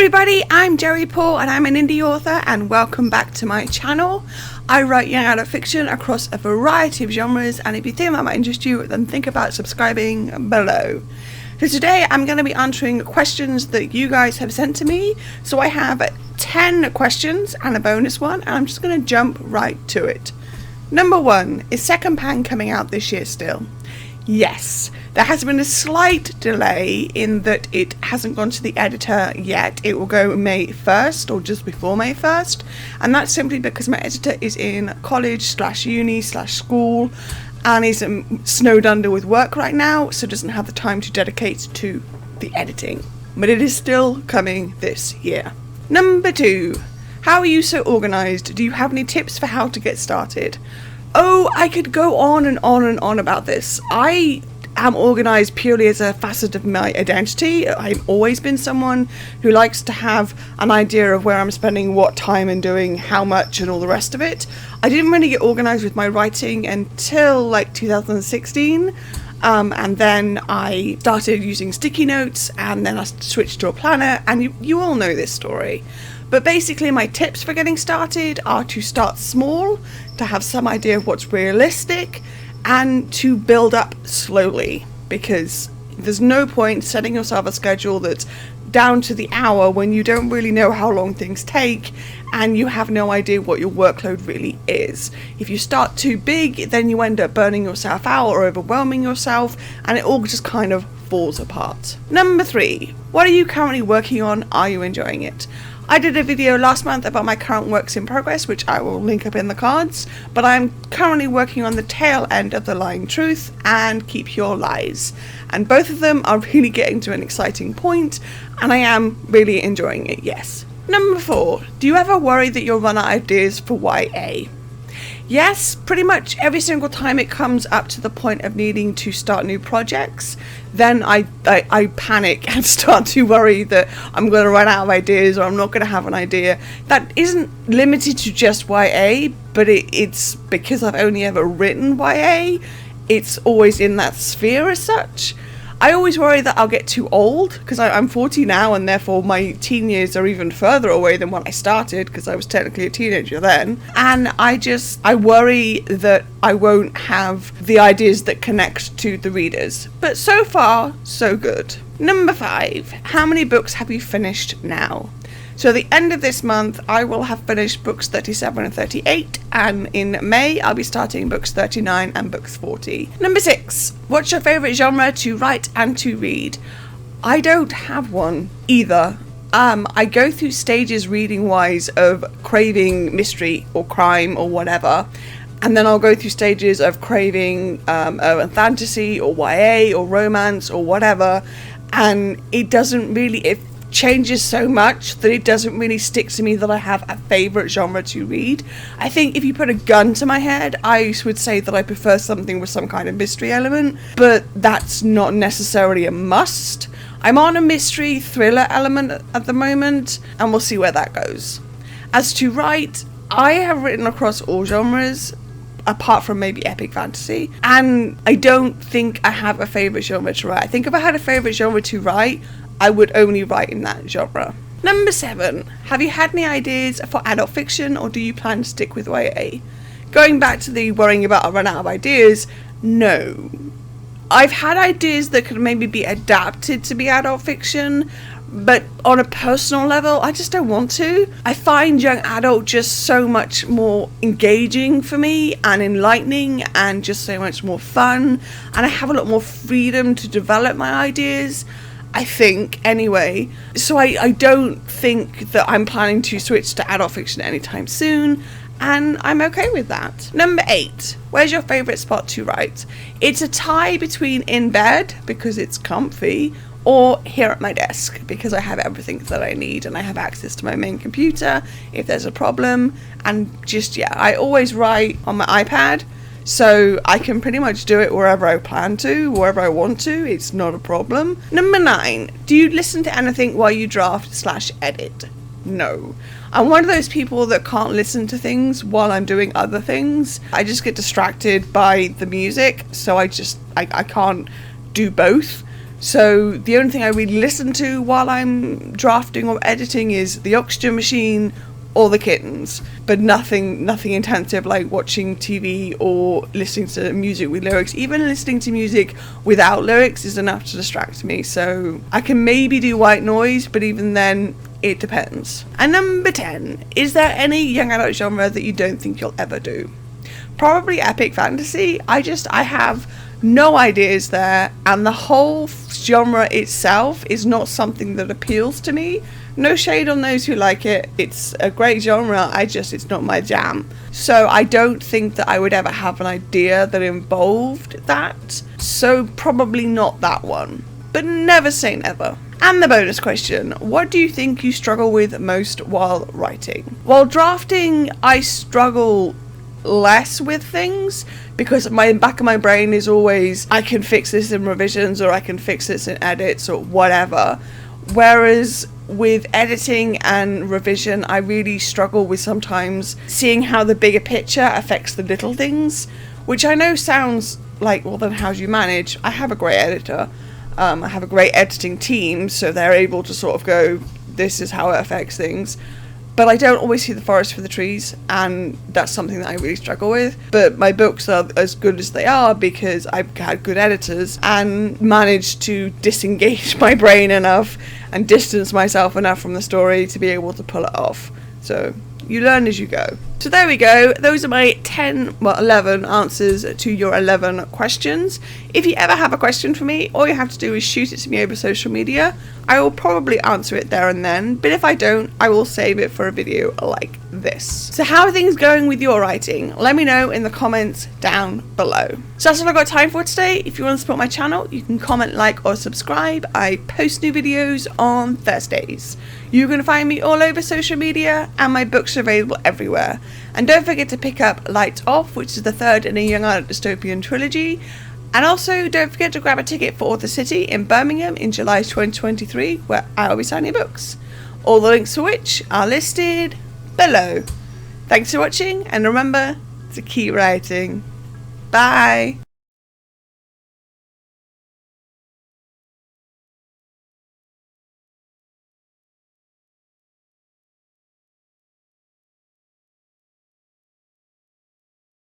everybody, I'm Jerry Paul and I'm an indie author, and welcome back to my channel. I write young adult fiction across a variety of genres, and if you think that might interest you, then think about subscribing below. So today I'm going to be answering questions that you guys have sent to me. So I have 10 questions and a bonus one, and I'm just going to jump right to it. Number 1, is Second Pan coming out this year still? Yes, there has been a slight delay in that it hasn't gone to the editor yet. It will go May 1st or just before May 1st, and that's simply because my editor is in college/uni/school and is snowed under with work right now, so doesn't have the time to dedicate to the editing. But it is still coming this year. Number 2, how are you so organised? Do you have any tips for how to get started? Oh, I could go on and on and on about this. I am organised purely as a facet of my identity. I've always been someone who likes to have an idea of where I'm spending what time and doing how much and all the rest of it. I didn't really get organised with my writing until like 2016. And then I started using sticky notes, and then I switched to a planner, and you all know this story. But basically my tips for getting started are to start small, to have some idea of what's realistic, and to build up slowly, because there's no point setting yourself a schedule that's down to the hour when you don't really know how long things take and you have no idea what your workload really is. If you start too big, then you end up burning yourself out or overwhelming yourself, and it all just kind of falls apart. Number 3, what are you currently working on? Are you enjoying it? I did a video last month about my current works in progress, which I will link up in the cards, but I'm currently working on the tail end of The Lying Truth and Keep Your Lies, and both of them are really getting to an exciting point, and I am really enjoying it, yes. Number 4, do you ever worry that you'll run out of ideas for YA? Yes, pretty much every single time it comes up to the point of needing to start new projects, then I panic and start to worry that I'm going to run out of ideas or I'm not going to have an idea. That isn't limited to just YA, but it's because I've only ever written YA. It's always in that sphere as such. I always worry that I'll get too old, because I'm 40 now, and therefore my teen years are even further away than when I started, because I was technically a teenager then. And I worry that I won't have the ideas that connect to the readers. But so far, so good. Number 5, how many books have you finished now? So at the end of this month, I will have finished books 37 and 38, and in May, I'll be starting books 39 and books 40. Number 6, what's your favourite genre to write and to read? I don't have one either. I go through stages reading-wise of craving mystery or crime or whatever, and then I'll go through stages of craving fantasy or YA or romance or whatever, and it doesn't really... changes so much that it doesn't really stick to me that I have a favourite genre to read. I think if you put a gun to my head, I would say that I prefer something with some kind of mystery element, but that's not necessarily a must. I'm on a mystery thriller element at the moment, and we'll see where that goes. As to write, I have written across all genres, apart from maybe epic fantasy, and I don't think I have a favourite genre to write. I think if I had a favourite genre to write, I would only write in that genre. Number 7, have you had any ideas for adult fiction, or do you plan to stick with YA? Going back to the worrying about I'll run out of ideas, no. I've had ideas that could maybe be adapted to be adult fiction, but on a personal level, I just don't want to. I find young adult just so much more engaging for me and enlightening and just so much more fun, and I have a lot more freedom to develop my ideas, I think, anyway. So I don't think that I'm planning to switch to adult fiction anytime soon, and I'm okay with that. Number 8, where's your favourite spot to write? It's a tie between in bed, because it's comfy, or here at my desk, because I have everything that I need and I have access to my main computer if there's a problem, and just, yeah, I always write on my iPad, so I can pretty much do it wherever I plan to, wherever I want to. It's not a problem. Number 9, do you listen to anything while you draft/edit? No. I'm one of those people that can't listen to things while I'm doing other things. I just get distracted by the music, so I can't do both. So the only thing I really listen to while I'm drafting or editing is the oxygen machine or the kittens, but nothing intensive like watching TV or listening to music with lyrics. Even listening to music without lyrics is enough to distract me, so I can maybe do white noise, but even then it depends. And number 10, is there any young adult genre that you don't think you'll ever do? Probably epic fantasy. I have no ideas there, and the whole genre itself is not something that appeals to me. No shade on those who like it. It's a great genre, it's not my jam. So I don't think that I would ever have an idea that involved that. So probably not that one. But never say never. And the bonus question, what do you think you struggle with most while writing? While drafting, I struggle less with things because my back of my brain is always, I can fix this in revisions, or I can fix this in edits, or whatever. Whereas with editing and revision, I really struggle with sometimes seeing how the bigger picture affects the little things, which I know sounds like, well, then how do you manage? I have a great editor. I have a great editing team, so they're able to sort of go, this is how it affects things. But I don't always see the forest for the trees, and that's something that I really struggle with. But my books are as good as they are because I've had good editors and managed to disengage my brain enough and distance myself enough from the story to be able to pull it off. So you learn as you go. So there we go. Those are my 11 answers to your 11 questions. If you ever have a question for me, all you have to do is shoot it to me over social media. I will probably answer it there and then, but if I don't, I will save it for a video like this. So how are things going with your writing? Let me know in the comments down below. So that's all I've got time for today. If you want to support my channel, you can comment, like, or subscribe. I post new videos on Thursdays. You can find me all over social media, and my books are available everywhere. And don't forget to pick up Lights Off, which is the third in a young adult dystopian trilogy. And also don't forget to grab a ticket for Author City in Birmingham in July 2023, where I'll be signing books. All the links for which are listed below. Thanks for watching, and remember to keep writing. Bye!